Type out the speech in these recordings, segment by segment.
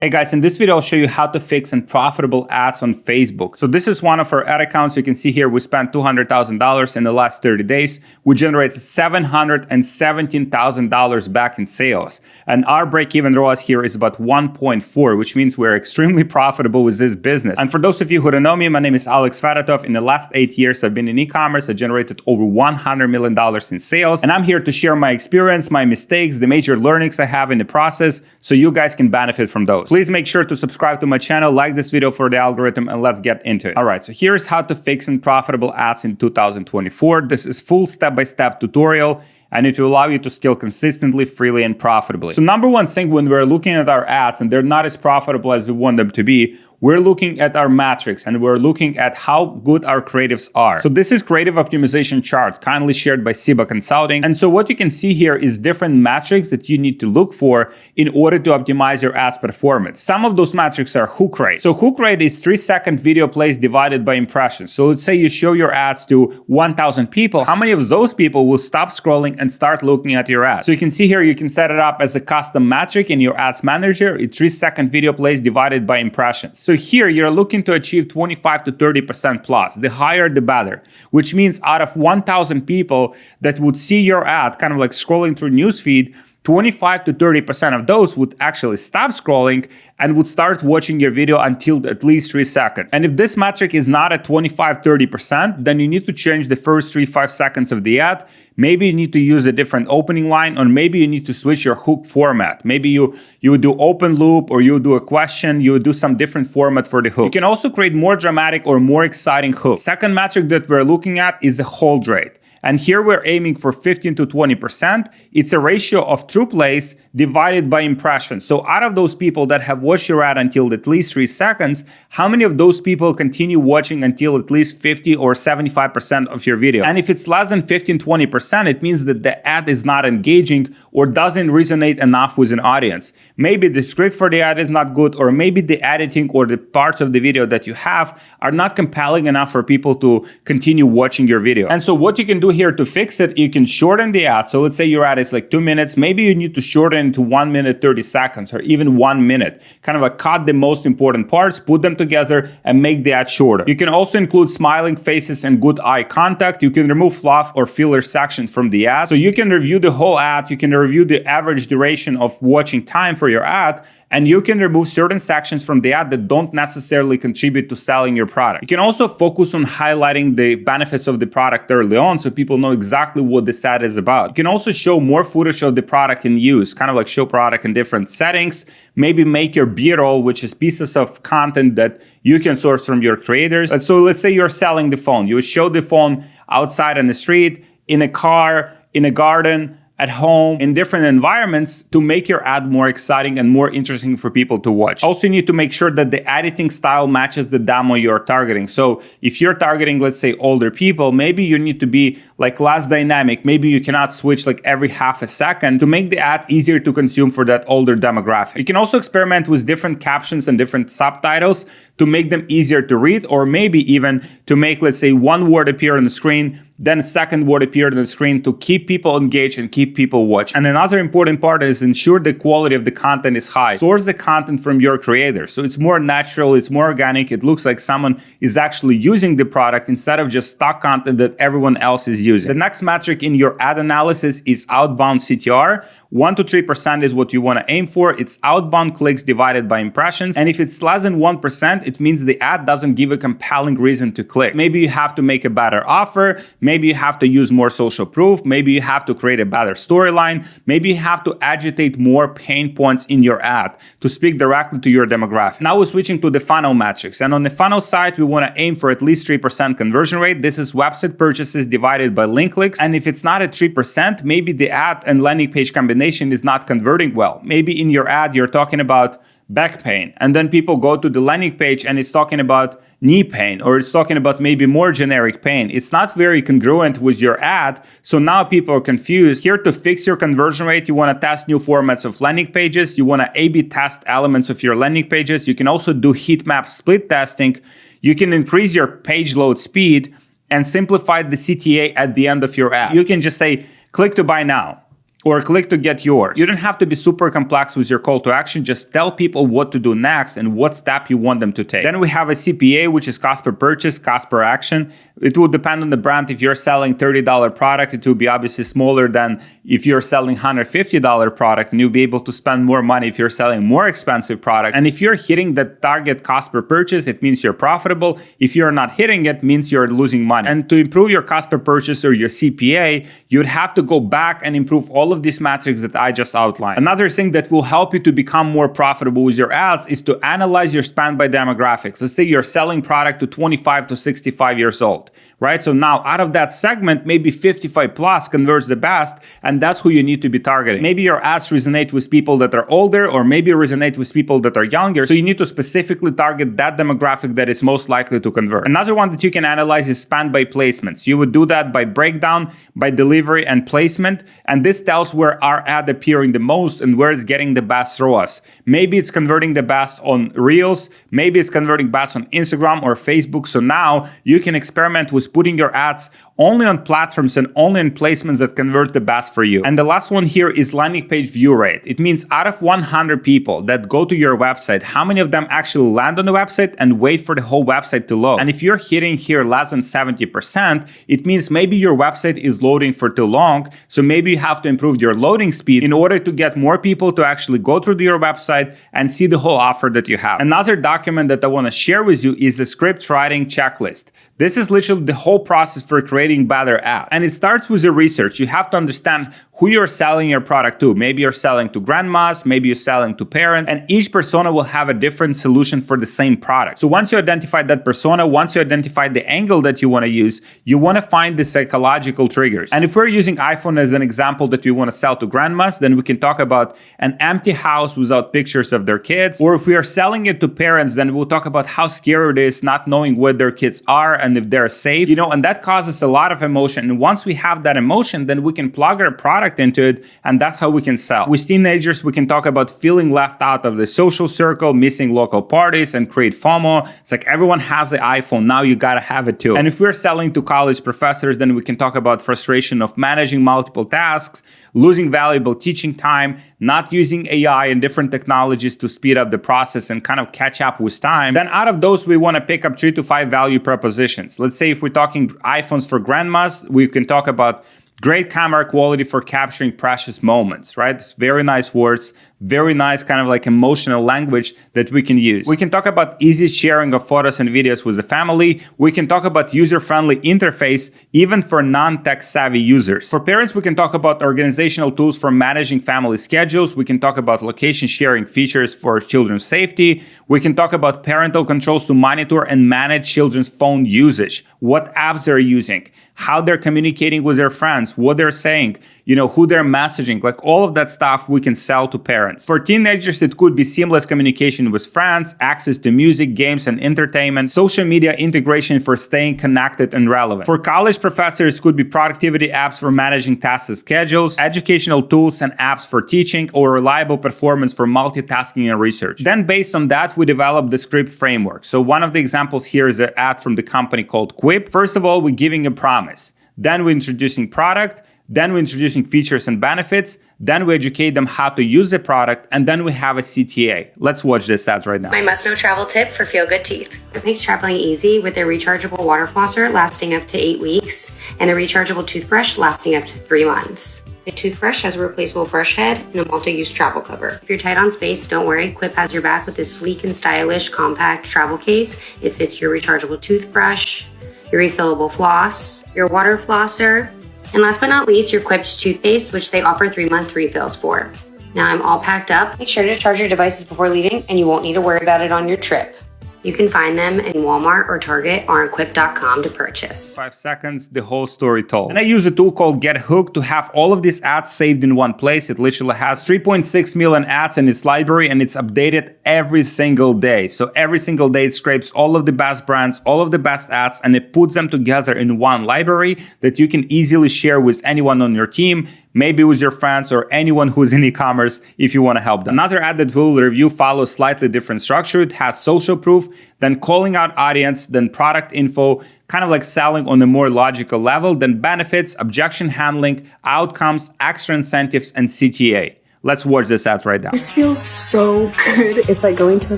Hey guys, in this video, I'll show you how to fix unprofitable ads on Facebook. So this is one of our ad accounts. You can see here we spent $200,000 in the last 30 days. We generated $717,000 back in sales. And our break-even ROAS here is about 1.4, which means we're extremely profitable with this business. And for those of you who don't know me, my name is Fedotoff. In the last 8 years, I've been in e-commerce. I generated over $100 million in sales. And I'm here to share my experience, my mistakes, the major learnings I have in the process, so you guys can benefit from those. Please make sure to subscribe to my channel, like this video for the algorithm, and let's get into it. All right, so here's how to fix unprofitable ads in 2024. This is full step-by-step tutorial, and it will allow you to scale consistently, freely, and profitably. So number one thing when we're looking at our ads and they're not as profitable as we want them to be, we're looking at our metrics and we're looking at how good our creatives are. So this is creative optimization chart, kindly shared by Siba Consulting. And so what you can see here is different metrics that you need to look for in order to optimize your ads performance. Some of those metrics are hook rate. So hook rate is 3-second video plays divided by impressions. So let's say you show your ads to 1,000 people. How many of those people will stop scrolling and start looking at your ads? So you can see here, you can set it up as a custom metric in your ads manager. It's 3-second video plays divided by impressions. So here you're looking to achieve 25 to 30% plus. The higher, the better, which means out of 1,000 people that would see your ad, kind of like scrolling through newsfeed, 25 to 30% of those would actually stop scrolling and would start watching your video until at least 3 seconds. And if this metric is not at 25-30%, then you need to change the first 3-5 seconds of the ad. Maybe you need to use a different opening line, or maybe you need to switch your hook format. Maybe you would do open loop, or you would do a question, you would do some different format for the hook. You can also create more dramatic or more exciting hooks. Second metric that we're looking at is the hold rate. And here we're aiming for 15 to 20%. It's a ratio of true plays divided by impressions. So out of those people that have watched your ad until at least 3 seconds, how many of those people continue watching until at least 50 or 75% of your video? And if it's less than 15-20%, it means that the ad is not engaging or doesn't resonate enough with an audience. Maybe the script for the ad is not good, or maybe the editing or the parts of the video that you have are not compelling enough for people to continue watching your video. And so what you can do here to fix it, you can shorten the ad. So let's say your ad is like 2 minutes. Maybe you need to shorten to 1 minute 30 seconds or even 1 minute. Kind of like cut the most important parts, put them together, and make the ad shorter. You can also include smiling faces and good eye contact. You can remove fluff or filler sections from the ad. So you can review the whole ad. You can review the average duration of watching time for your ad. And you can remove certain sections from the ad that don't necessarily contribute to selling your product. You can also focus on highlighting the benefits of the product early on so people know exactly what this ad is about. You can also show more footage of the product in use, kind of like show product in different settings. Maybe make your B-roll, which is pieces of content that you can source from your creators. And so let's say you're selling the phone. You would show the phone outside on the street, in a car, in a garden, at home, in different environments to make your ad more exciting and more interesting for people to watch. Also, you need to make sure that the editing style matches the demo you're targeting. So if you're targeting, let's say, older people, maybe you need to be like less dynamic. Maybe you cannot switch like every half a second to make the ad easier to consume for that older demographic. You can also experiment with different captions and different subtitles to make them easier to read, or maybe even to make, let's say, one word appear on the screen, then a second word appeared on the screen to keep people engaged and keep people watching. And another important part is ensure the quality of the content is high. Source the content from your creators. So it's more natural, it's more organic, it looks like someone is actually using the product instead of just stock content that everyone else is using. The next metric in your ad analysis is outbound CTR. 1 to 3% is what you want to aim for. It's outbound clicks divided by impressions. And if it's less than 1%, it means the ad doesn't give a compelling reason to click. Maybe you have to make a better offer. Maybe you have to use more social proof. Maybe you have to create a better storyline. Maybe you have to agitate more pain points in your ad to speak directly to your demographic. Now we're switching to the funnel metrics. And on the funnel side, we want to aim for at least 3% conversion rate. This is website purchases divided by link clicks. And if it's not at 3%, maybe the ad and landing page combination is not converting well. Maybe in your ad, you're talking about back pain, and then people go to the landing page and it's talking about knee pain, or it's talking about maybe more generic pain. It's not very congruent with your ad, so now people are confused. Here to fix your conversion rate, you want to test new formats of landing pages. You want to A/B test elements of your landing pages. You can also do heat map split testing. You can increase your page load speed and simplify the CTA at the end of your ad. You can just say, click to buy now. or click to get yours. You don't have to be super complex with your call to action. Just tell people what to do next and what step you want them to take. Then we have a CPA, which is cost per purchase, cost per action. It will depend on the brand. If you're selling $30 product, it will be obviously smaller than if you're selling $150 product, and you'll be able to spend more money if you're selling more expensive product. And if you're hitting the target cost per purchase, it means you're profitable. If you're not hitting it, means you're losing money. And to improve your cost per purchase or your CPA, you'd have to go back and improve all of these metrics that I just outlined. Another thing that will help you to become more profitable with your ads is to analyze your spend by demographics. Let's say you're selling product to 25 to 65 years old, right? So now out of that segment, maybe 55 plus converts the best, and that's who you need to be targeting. Maybe your ads resonate with people that are older, or maybe resonate with people that are younger. So you need to specifically target that demographic that is most likely to convert. Another one that you can analyze is spend by placements. You would do that by breakdown, by delivery and placement. And this tells where our ad appearing the most and where it's getting the best ROAS. Maybe it's converting the best on Reels. Maybe it's converting best on Instagram or Facebook. So now you can experiment with putting your ads only on platforms and only in placements that convert the best for you. And the last one here is landing page view rate. It means out of 100 people that go to your website, how many of them actually land on the website and wait for the whole website to load? And if you're hitting here less than 70%, it means maybe your website is loading for too long. So maybe you have to improve your loading speed in order to get more people to actually go through your website and see the whole offer that you have. Another document that I want to share with you is the Scriptwriting Checklist. This is literally the whole process for creating better ads. And it starts with the research. You have to understand who you're selling your product to. Maybe you're selling to grandmas, maybe you're selling to parents, and each persona will have a different solution for the same product. So once you identify that persona, once you identify the angle that you want to use, you want to find the psychological triggers. And if we're using iPhone as an example that we want to sell to grandmas, then we can talk about an empty house without pictures of their kids. Or if we are selling it to parents, then we'll talk about how scary it is not knowing where their kids are and if they're safe, and that causes a lot of emotion. And once we have that emotion, then we can plug our product into it, and that's how we can sell. With teenagers, we can talk about feeling left out of the social circle, missing local parties, and create FOMO. It's like everyone has the iPhone, now you gotta have it too. And if we're selling to college professors, then we can talk about frustration of managing multiple tasks, losing valuable teaching time, not using AI and different technologies to speed up the process and kind of catch up with time. Then out of those, we want to pick up 3 to 5 value propositions. Let's say if we're talking iPhones for grandmas, we can talk about great camera quality for capturing precious moments, right? It's very nice words, very nice kind of like emotional language that we can use. We can talk about easy sharing of photos and videos with the family. We can talk about user-friendly interface, even for non-tech savvy users. For parents, we can talk about organizational tools for managing family schedules. We can talk about location sharing features for children's safety. We can talk about parental controls to monitor and manage children's phone usage, what apps they're using, how they're communicating with their friends, what they're saying, who they're messaging, like all of that stuff we can sell to parents. For teenagers, it could be seamless communication with friends, access to music, games, and entertainment, social media integration for staying connected and relevant. For college professors, it could be productivity apps for managing tasks and schedules, educational tools and apps for teaching, or reliable performance for multitasking and research. Then based on that, we developed the script framework. So one of the examples here is an ad from the company called Quip. First of all, we're giving a promise. Then we're introducing product. Then we're introducing features and benefits. Then we educate them how to use the product. And then we have a CTA. Let's watch this ad right now. My must-know travel tip for feel-good teeth. It makes traveling easy with their rechargeable water flosser lasting up to 8 weeks and the rechargeable toothbrush lasting up to 3 months. The toothbrush has a replaceable brush head and a multi-use travel cover. If you're tight on space, don't worry. Quip has your back with this sleek and stylish compact travel case. It fits your rechargeable toothbrush, your refillable floss, your water flosser, and last but not least, your Quip's toothpaste, which they offer 3-month refills for. Now I'm all packed up. Make sure to charge your devices before leaving, and you won't need to worry about it on your trip. You can find them in Walmart or Target or on quip.com to purchase. 5 seconds, the whole story told. And I use a tool called Get Hooked to have all of these ads saved in one place. It literally has 3.6 million ads in its library, and it's updated every single day. So every single day it scrapes all of the best brands, all of the best ads, and it puts them together in one library that you can easily share with anyone on your team. maybe with your friends or anyone who's in e-commerce if you want to help them. Another ad that we'll review follows slightly different structure. It has social proof, then calling out audience, then product info, kind of like selling on a more logical level, then benefits, objection handling, outcomes, extra incentives, and CTA. Let's watch this ad right now. This feels so good. It's like going to a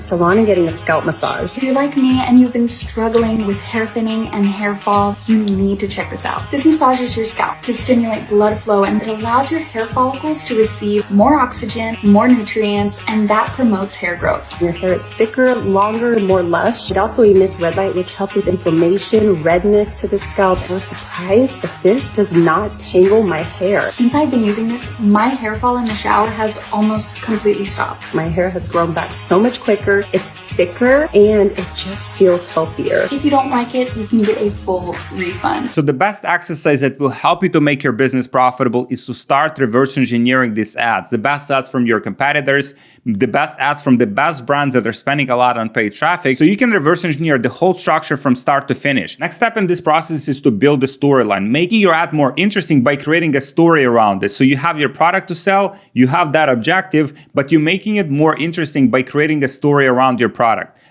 salon and getting a scalp massage. If you're like me and you've been struggling with hair thinning and hair fall, you need to check this out. This massages your scalp to stimulate blood flow, and it allows your hair follicles to receive more oxygen, more nutrients, and that promotes hair growth. Your hair is thicker, longer, more lush. It also emits red light, which helps with inflammation, redness to the scalp. I was surprised that this does not tangle my hair. Since I've been using this, my hair fall in the shower has almost completely stopped. My hair has grown back so much quicker. It's thicker and it just feels healthier. If you don't like it, you can get a full refund. So the best exercise that will help you to make your business profitable is to start reverse engineering these ads. The best ads from your competitors, the best ads from the best brands that are spending a lot on paid traffic, so you can reverse engineer the whole structure from start to finish. Next step in this process is to build a storyline, making your ad more interesting by creating a story around it. So you have your product to sell, you have that objective, but you're making it more interesting by creating a story around your product.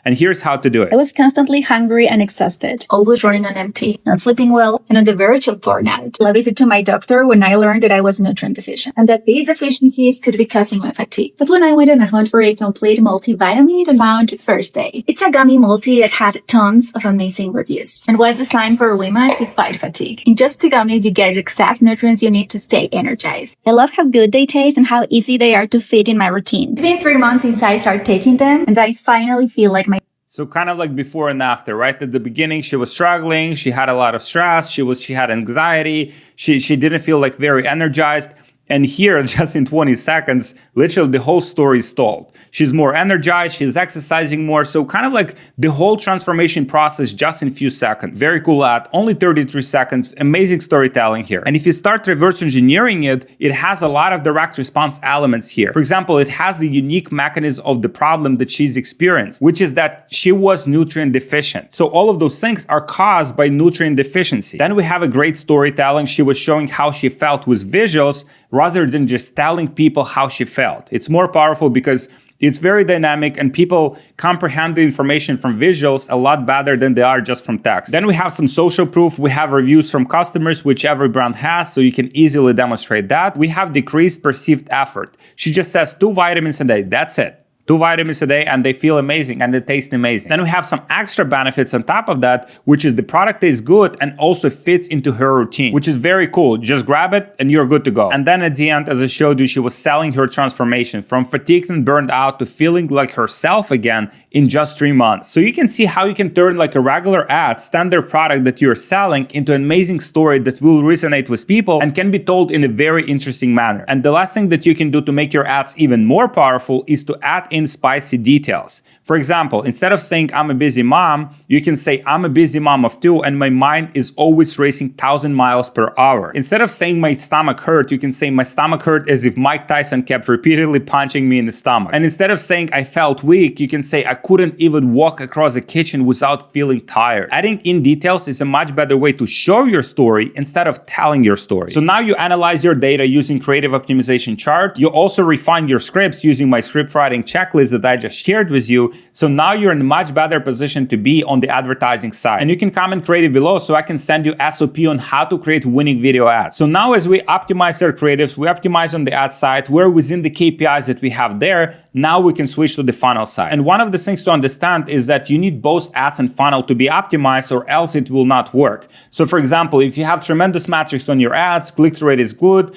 And here's how to do it. I was constantly hungry and exhausted, always running on empty, not sleeping well, and on the verge of burnout. I visited to my doctor when I learned that I was nutrient deficient and that these deficiencies could be causing my fatigue. That's when I went on a hunt for a complete multivitamin and found First Day. It's a gummy multi that had tons of amazing reviews and was designed for women to fight fatigue. In just 2 gummies, you get the exact nutrients you need to stay energized. I love how good they taste and how easy they are to fit in my routine. It's been 3 months since I started taking them, And I finally feel like my So kind of like before and after, right? At the beginning, she was struggling. She had a lot of stress. She had anxiety. She didn't feel like very energized. And here, just in 20 seconds, literally the whole story is told. She's more energized, she's exercising more. So kind of like the whole transformation process just in a few seconds. Very cool ad, only 33 seconds, amazing storytelling here. And if you start reverse engineering it, it has a lot of direct response elements here. For example, it has the unique mechanism of the problem that she's experienced, which is that she was nutrient deficient. So all of those things are caused by nutrient deficiency. Then we have a great storytelling. She was showing how she felt with visuals, rather than just telling people how she felt. It's more powerful because it's very dynamic and people comprehend the information from visuals a lot better than they are just from text. Then we have some social proof. We have reviews from customers, which every brand has, so you can easily demonstrate that. We have decreased perceived effort. She just says 2 vitamins a day. That's it. 2 vitamins a day and they feel amazing and they taste amazing. Then we have some extra benefits on top of that, which is the product tastes good and also fits into her routine, which is very cool. Just grab it and you're good to go. And then at the end, as I showed you, she was selling her transformation from fatigued and burned out to feeling like herself again in just 3 months. So you can see how you can turn like a regular ad, standard product that you're selling into an amazing story that will resonate with people and can be told in a very interesting manner. And the last thing that you can do to make your ads even more powerful is to add in spicy details. For example, instead of saying I'm a busy mom, you can say I'm a busy mom of 2 and my mind is always racing 1,000 miles per hour. Instead of saying my stomach hurt, you can say my stomach hurt as if Mike Tyson kept repeatedly punching me in the stomach. And instead of saying I felt weak, you can say I couldn't even walk across the kitchen without feeling tired. Adding in details is a much better way to show your story instead of telling your story. So now you analyze your data using creative optimization chart. You also refine your scripts using my script writing checklist that I just shared with you. So now you're in a much better position to be on the advertising side. And you can comment creative below so I can send you SOP on how to create winning video ads. So now as we optimize our creatives, we optimize on the ad side, we're within the KPIs that we have there. Now we can switch to the funnel side. And one of the things to understand is that you need both ads and funnel to be optimized or else it will not work. So for example, if you have tremendous metrics on your ads, click-through rate is good,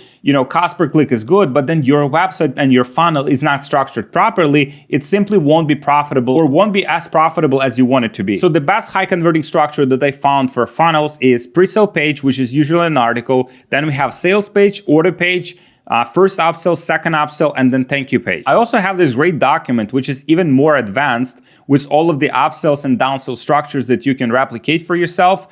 cost per click is good, but then your website and your funnel is not structured properly, it simply won't be profitable or won't be as profitable as you want it to be. So the best high converting structure that I found for funnels is pre-sale page, which is usually an article. Then we have sales page, order page, first upsell, second upsell, and then thank you page. I also have this great document, which is even more advanced with all of the upsells and downsell structures that you can replicate for yourself.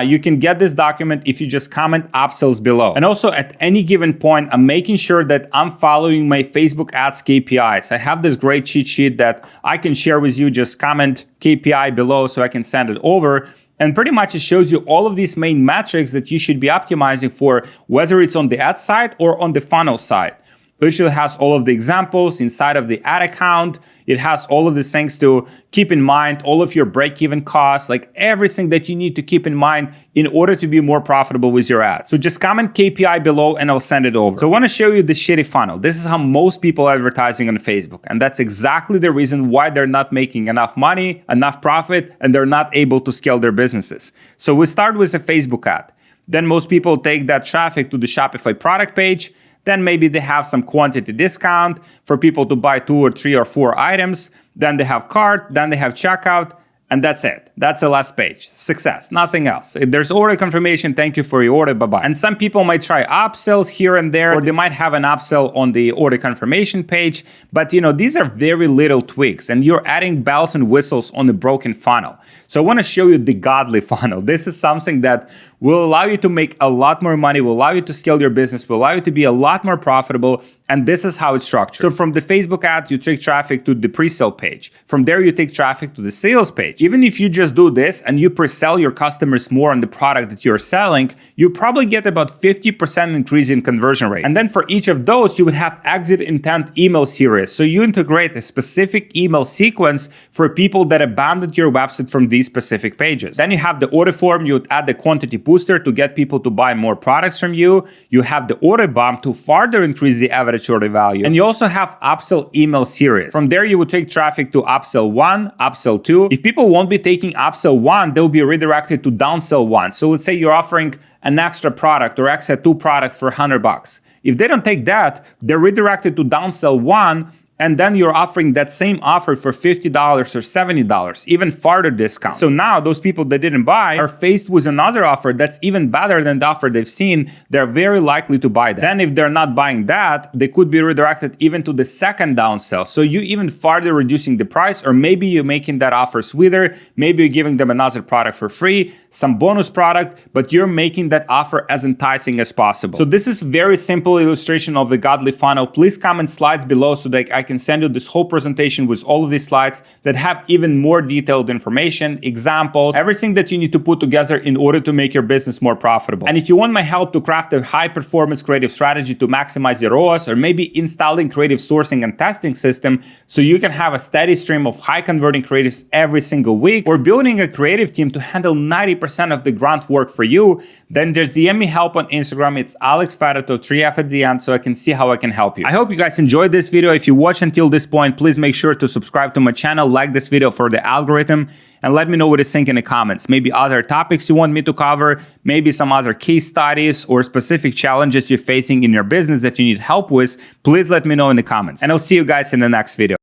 You can get this document if you just comment upsells below. And also at any given point, I'm making sure that I'm following my Facebook ads KPIs. I have this great cheat sheet that I can share with you. Just comment KPI below so I can send it over. And pretty much it shows you all of these main metrics that you should be optimizing for, whether it's on the ad side or on the funnel side. Literally has all of the examples inside of the ad account. It has all of these things to keep in mind, all of your break-even costs, like everything that you need to keep in mind in order to be more profitable with your ads. So just comment KPI below and I'll send it over. So I want to show you the shitty funnel. This is how most people are advertising on Facebook. And that's exactly the reason why they're not making enough money, enough profit, and they're not able to scale their businesses. So we start with a Facebook ad. Then most people take that traffic to the Shopify product page. Then maybe they have some quantity discount for people to buy 2 or 3 or 4 items. Then they have cart, then they have checkout, and that's it. That's the last page. Success, nothing else. If there's order confirmation, thank you for your order, bye-bye. And some people might try upsells here and there, or they might have an upsell on the order confirmation page. But these are very little tweaks, and you're adding bells and whistles on a broken funnel. So I want to show you the godly funnel. This is something that will allow you to make a lot more money, will allow you to scale your business, will allow you to be a lot more profitable. And this is how it's structured. So from the Facebook ad, you take traffic to the pre-sale page. From there, you take traffic to the sales page. Even if you just do this and you pre-sell your customers more on the product that you're selling, you probably get about 50% increase in conversion rate. And then for each of those, you would have exit intent email series. So you integrate a specific email sequence for people that abandoned your website from these specific pages. Then you have the order form. You would add the quantity booster to get people to buy more products from you. You have the order bump to further increase the average order value. And you also have upsell email series. From there, you would take traffic to upsell 1, upsell 2. If people won't be taking upsell 1, they'll be redirected to downsell 1. So let's say you're offering an extra product or extra 2 products for $100. If they don't take that, they're redirected to downsell 1. And then you're offering that same offer for $50 or $70, even farther discount. So now those people that didn't buy are faced with another offer that's even better than the offer they've seen. They're very likely to buy that. Then if they're not buying that, they could be redirected even to the second downsell. So you even farther reducing the price, or maybe you're making that offer sweeter. Maybe you're giving them another product for free, some bonus product, but you're making that offer as enticing as possible. So this is very simple illustration of the godly funnel. Please comment slides below so that I can send you this whole presentation with all of these slides that have even more detailed information, examples, everything that you need to put together in order to make your business more profitable. And if you want my help to craft a high performance creative strategy to maximize your ROAS, or maybe installing creative sourcing and testing system so you can have a steady stream of high converting creatives every single week, or building a creative team to handle 90% of the grunt work for you, then just DM me help on Instagram. It's Alex Fedotoff, 3F at the end, so I can see how I can help you. I hope you guys enjoyed this video. If you watch until this point, please make sure to subscribe to my channel, like this video for the algorithm, and let me know what you think in the comments. Maybe other topics you want me to cover, maybe some other case studies or specific challenges you're facing in your business that you need help with. Please let me know in the comments, and I'll see you guys in the next video.